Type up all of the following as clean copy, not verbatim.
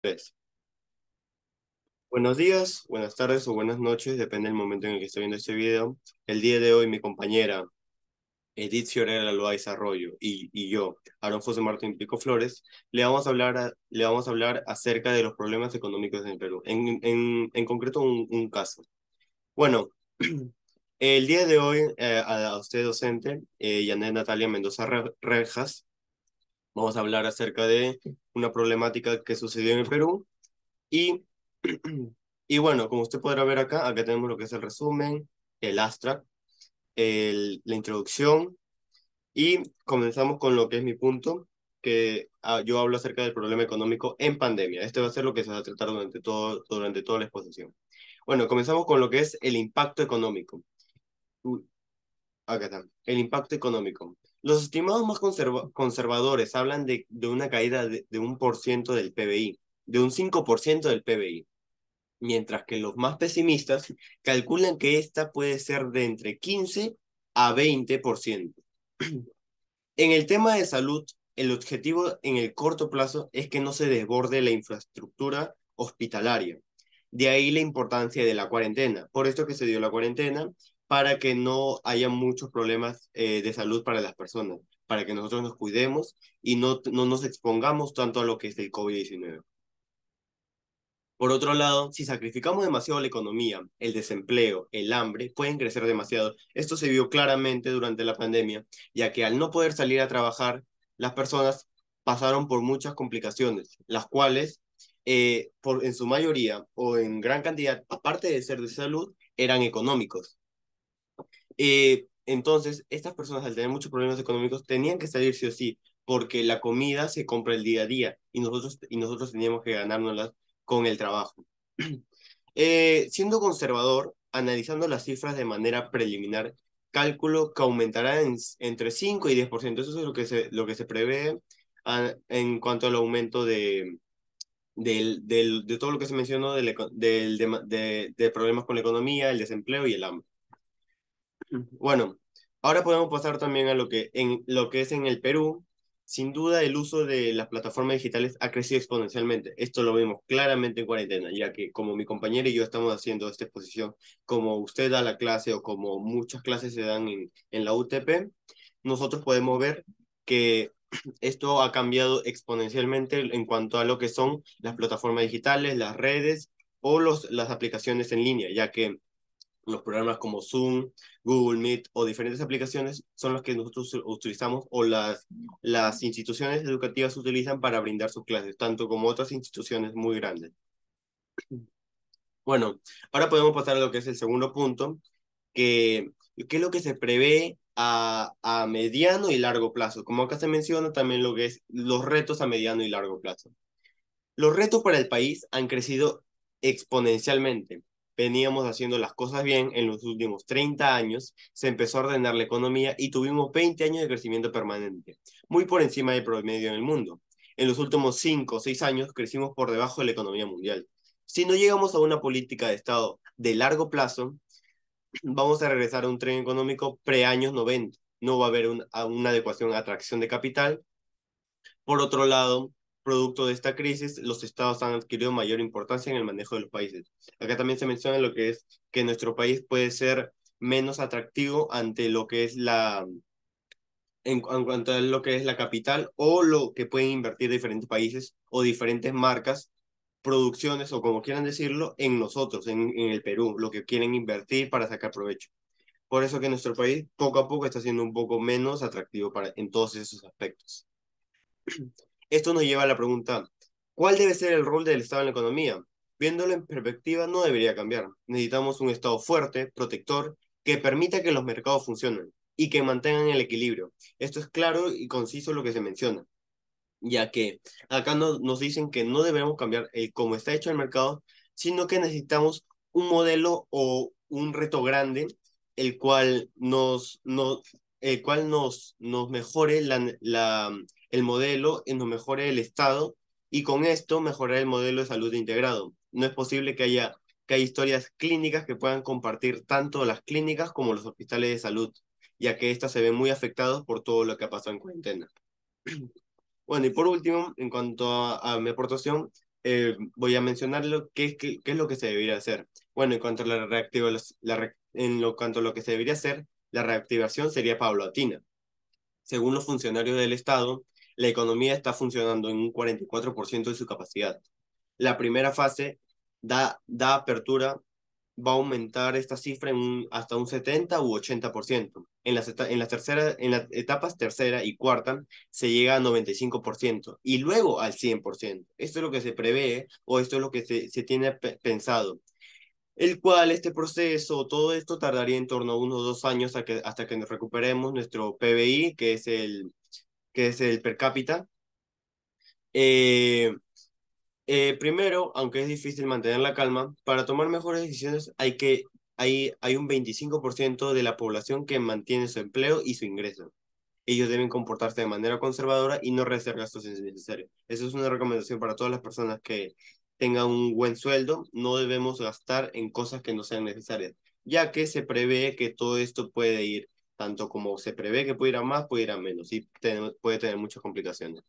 Tres. Buenos días, buenas tardes o buenas noches, depende del momento en el que estoy viendo este video. El día de hoy mi compañera Edith Fiorella Loaiza Arroyo y yo, Aaron José Martín Pico Flores, le vamos a hablar acerca de los problemas económicos en el Perú. En concreto, un caso. Bueno, el día de hoy, a usted docente, Yanet Natalia Mendoza Rejas, vamos a hablar acerca de una problemática que sucedió en el Perú y Y bueno, como usted podrá ver acá tenemos lo que es el resumen, el abstract, la introducción y comenzamos con lo que es mi punto, que yo hablo acerca del problema económico en pandemia. Este va a ser lo que se va a tratar durante toda la exposición. Bueno, comenzamos con lo que es el impacto económico. Uy, acá está, el impacto económico. Los estimados más conservadores hablan de una caída de 1% del PBI, de un 5% del PBI, mientras que los más pesimistas calculan que esta puede ser de entre 15 a 20%. En el tema de salud, el objetivo en el corto plazo es que no se desborde la infraestructura hospitalaria. De ahí la importancia de la cuarentena. Por esto que se dio la cuarentena, para que no haya muchos problemas de salud para las personas, para que nosotros nos cuidemos y no nos expongamos tanto a lo que es el COVID-19. Por otro lado, si sacrificamos demasiado la economía, el desempleo, el hambre, pueden crecer demasiado. Esto se vio claramente durante la pandemia, ya que al no poder salir a trabajar, las personas pasaron por muchas complicaciones, las cuales, en su mayoría o en gran cantidad, aparte de ser de salud, eran económicos. Entonces, estas personas al tener muchos problemas económicos tenían que salir sí o sí, porque la comida se compra el día a día y nosotros teníamos que ganárnoslas con el trabajo. Siendo conservador, analizando las cifras de manera preliminar, cálculo que aumentará entre 5 y 10%. Eso es lo que se prevé en cuanto al aumento de todo lo que se mencionó de problemas con la economía, el desempleo y el hambre. Bueno, ahora podemos pasar también a lo que es en el Perú. Sin duda, el uso de las plataformas digitales ha crecido exponencialmente. Esto lo vemos claramente en cuarentena, ya que como mi compañera y yo estamos haciendo esta exposición, como usted da la clase o como muchas clases se dan en la UTP, nosotros podemos ver que esto ha cambiado exponencialmente en cuanto a lo que son las plataformas digitales, las redes o las aplicaciones en línea, ya que los programas como Zoom, Google Meet o diferentes aplicaciones son los que nosotros utilizamos o las instituciones educativas utilizan para brindar sus clases, tanto como otras instituciones muy grandes. Bueno, ahora podemos pasar a lo que es el segundo punto, que, que es lo que se prevé a mediano y largo plazo. Como acá se menciona también lo que es los retos a mediano y largo plazo. Los retos para el país han crecido exponencialmente. Veníamos haciendo las cosas bien en los últimos 30 años, se empezó a ordenar la economía y tuvimos 20 años de crecimiento permanente, muy por encima del promedio en el mundo. En los últimos 5 o 6 años crecimos por debajo de la economía mundial. Si no llegamos a una política de Estado de largo plazo, vamos a regresar a un tren económico pre-años 90. No va a haber una adecuación a atracción de capital. Por otro lado, producto de esta crisis, los estados han adquirido mayor importancia en el manejo de los países. Acá también se menciona lo que es que nuestro país puede ser menos atractivo ante lo que es en cuanto a lo que es la capital o lo que pueden invertir diferentes países o diferentes marcas, producciones o como quieran decirlo, en nosotros, en el Perú, lo que quieren invertir para sacar provecho. Por eso que nuestro país poco a poco está siendo un poco menos atractivo en todos esos aspectos. Esto nos lleva a la pregunta, ¿cuál debe ser el rol del Estado en la economía? Viéndolo en perspectiva, no debería cambiar. Necesitamos un Estado fuerte, protector, que permita que los mercados funcionen y que mantengan el equilibrio. Esto es claro y conciso lo que se menciona, ya que acá nos dicen que no debemos cambiar cómo está hecho el mercado, sino que necesitamos un modelo o un reto grande, el cual nos mejore el modelo, y nos mejore el estado, y con esto mejorar el modelo de salud integrado. No es posible que haya historias clínicas que puedan compartir tanto las clínicas como los hospitales de salud, ya que éstas se ven muy afectados por todo lo que ha pasado en cuarentena. Bueno, y por último, en cuanto a mi aportación, voy a mencionarlo, qué es lo que se debería hacer. Bueno, en cuanto a cuanto a lo que se debería hacer, la reactivación sería paulatina. Según los funcionarios del Estado, la economía está funcionando en un 44% de su capacidad. La primera fase da apertura, va a aumentar esta cifra hasta un 70 u 80%. En las etapas tercera y cuarta se llega a 95% y luego al 100%. Esto es lo que se prevé o esto es lo que se tiene pensado. El cual este proceso, todo esto tardaría en torno a unos 2 años hasta que nos recuperemos nuestro PBI, que es el per cápita. Eh, Primero, aunque es difícil mantener la calma, para tomar mejores decisiones hay un 25% de la población que mantiene su empleo y su ingreso. Ellos deben comportarse de manera conservadora y no realizar gastos innecesarios. Esa es una recomendación para todas las personas que tengan un buen sueldo. No debemos gastar en cosas que no sean necesarias, ya que se prevé que todo esto puede ir, tanto como se prevé que puede ir a más, puede ir a menos y puede tener muchas complicaciones.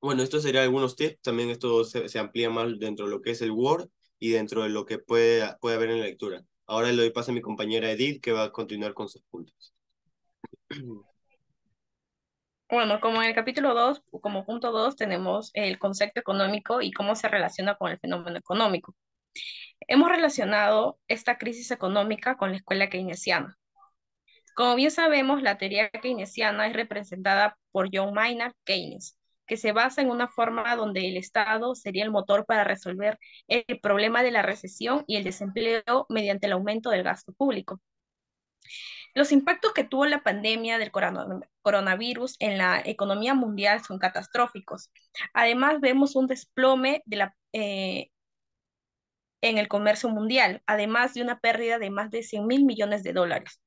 Bueno, esto sería algunos tips. También esto se amplía más dentro de lo que es el Word y dentro de lo que puede haber en la lectura. Ahora le doy paso a mi compañera Edith, que va a continuar con sus puntos. Bueno, como en el capítulo 2, como punto 2, tenemos el concepto económico y cómo se relaciona con el fenómeno económico. Hemos relacionado esta crisis económica con la escuela keynesiana. Como bien sabemos, la teoría keynesiana es representada por John Maynard Keynes, que se basa en una forma donde el Estado sería el motor para resolver el problema de la recesión y el desempleo mediante el aumento del gasto público. Los impactos que tuvo la pandemia del coronavirus en la economía mundial son catastróficos. Además, vemos un desplome en el comercio mundial, además de una pérdida de más de 100 mil millones de dólares.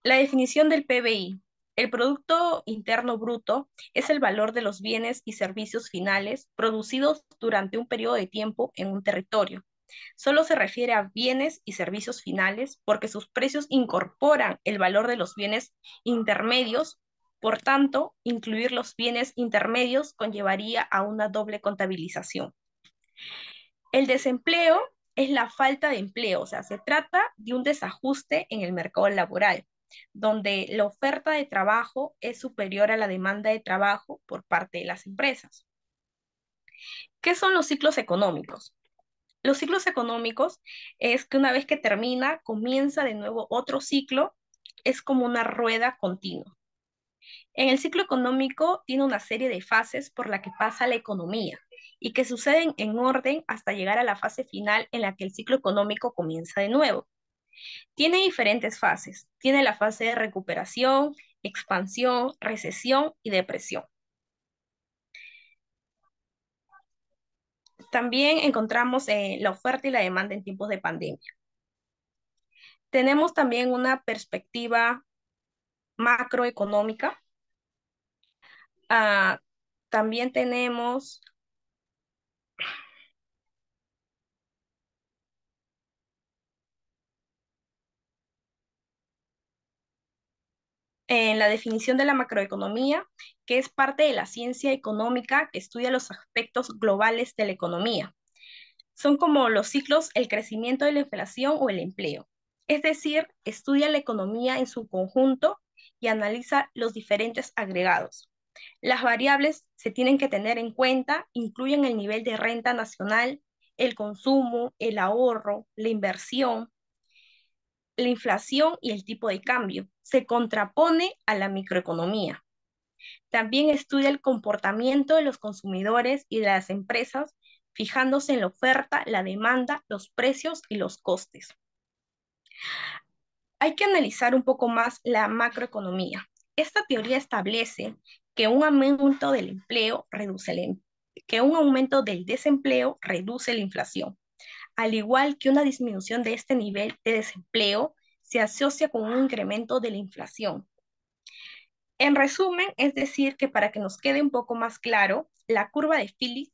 La definición del PBI. El Producto Interno Bruto es el valor de los bienes y servicios finales producidos durante un periodo de tiempo en un territorio. Solo se refiere a bienes y servicios finales porque sus precios incorporan el valor de los bienes intermedios. Por tanto, incluir los bienes intermedios conllevaría a una doble contabilización. El desempleo es la falta de empleo, o sea, se trata de un desajuste en el mercado laboral, donde la oferta de trabajo es superior a la demanda de trabajo por parte de las empresas. ¿Qué son los ciclos económicos? Los ciclos económicos es que una vez que termina, comienza de nuevo otro ciclo, es como una rueda continua. En el ciclo económico tiene una serie de fases por la que pasa la economía y que suceden en orden hasta llegar a la fase final en la que el ciclo económico comienza de nuevo. Tiene diferentes fases. Tiene la fase de recuperación, expansión, recesión y depresión. También encontramos la oferta y la demanda en tiempos de pandemia. Tenemos también una perspectiva macroeconómica. Ah, también tenemos en la definición de la macroeconomía, que es parte de la ciencia económica que estudia los aspectos globales de la economía. Son como los ciclos, el crecimiento de la inflación o el empleo. Es decir, estudia la economía en su conjunto y analiza los diferentes agregados. Las variables se tienen que tener en cuenta, incluyen el nivel de renta nacional, el consumo, el ahorro, la inversión, la inflación y el tipo de cambio. Se contrapone a la microeconomía. También estudia el comportamiento de los consumidores y de las empresas, fijándose en la oferta, la demanda, los precios y los costes. Hay que analizar un poco más la macroeconomía. Esta teoría establece que un aumento del empleo reduce que un aumento del desempleo reduce la inflación, al igual que una disminución de este nivel de desempleo se asocia con un incremento de la inflación. En resumen, es decir, que para que nos quede un poco más claro, la curva de Phillips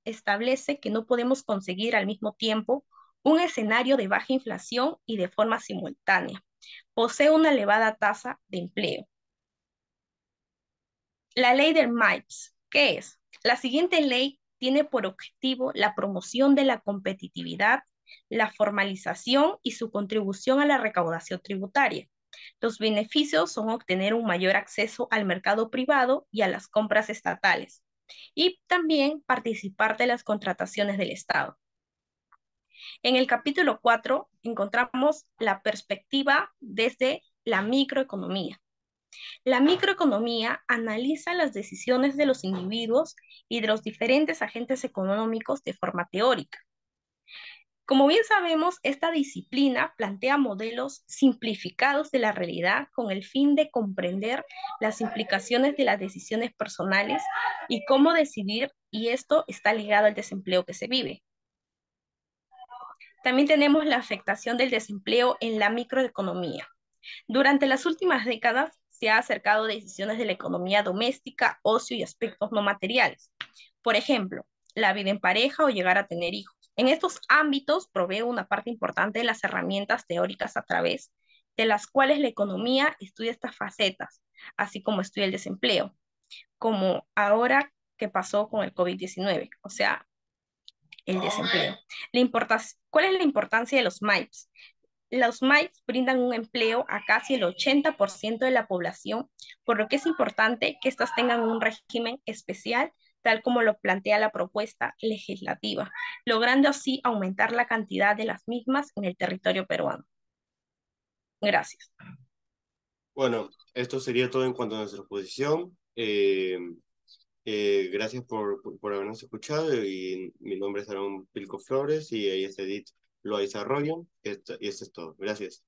establece que no podemos conseguir al mismo tiempo un escenario de baja inflación y de forma simultánea. Posee una elevada tasa de empleo. La ley del MIPS, ¿qué es? La siguiente ley tiene por objetivo la promoción de la competitividad, la formalización y su contribución a la recaudación tributaria. Los beneficios son obtener un mayor acceso al mercado privado y a las compras estatales, y también participar de las contrataciones del Estado. En el capítulo 4 encontramos la perspectiva desde la microeconomía. La microeconomía analiza las decisiones de los individuos y de los diferentes agentes económicos de forma teórica. Como bien sabemos, esta disciplina plantea modelos simplificados de la realidad con el fin de comprender las implicaciones de las decisiones personales y cómo decidir, y esto está ligado al desempleo que se vive. También tenemos la afectación del desempleo en la microeconomía. Durante las últimas décadas se ha acercado decisiones de la economía doméstica, ocio y aspectos no materiales. Por ejemplo, la vida en pareja o llegar a tener hijos. En estos ámbitos provee una parte importante de las herramientas teóricas a través de las cuales la economía estudia estas facetas, así como estudia el desempleo, como ahora que pasó con el COVID-19, o sea, el desempleo. ¿Cuál es la importancia de los MIPS? Los MIPS brindan un empleo a casi el 80% de la población, por lo que es importante que éstas tengan un régimen especial, tal como lo plantea la propuesta legislativa, logrando así aumentar la cantidad de las mismas en el territorio peruano. Gracias. Bueno, esto sería todo en cuanto a nuestra exposición. Gracias por habernos escuchado y mi nombre es Aaron Pilco Flores y ahí está Edith Loaiza Arroyo y esto es todo. Gracias.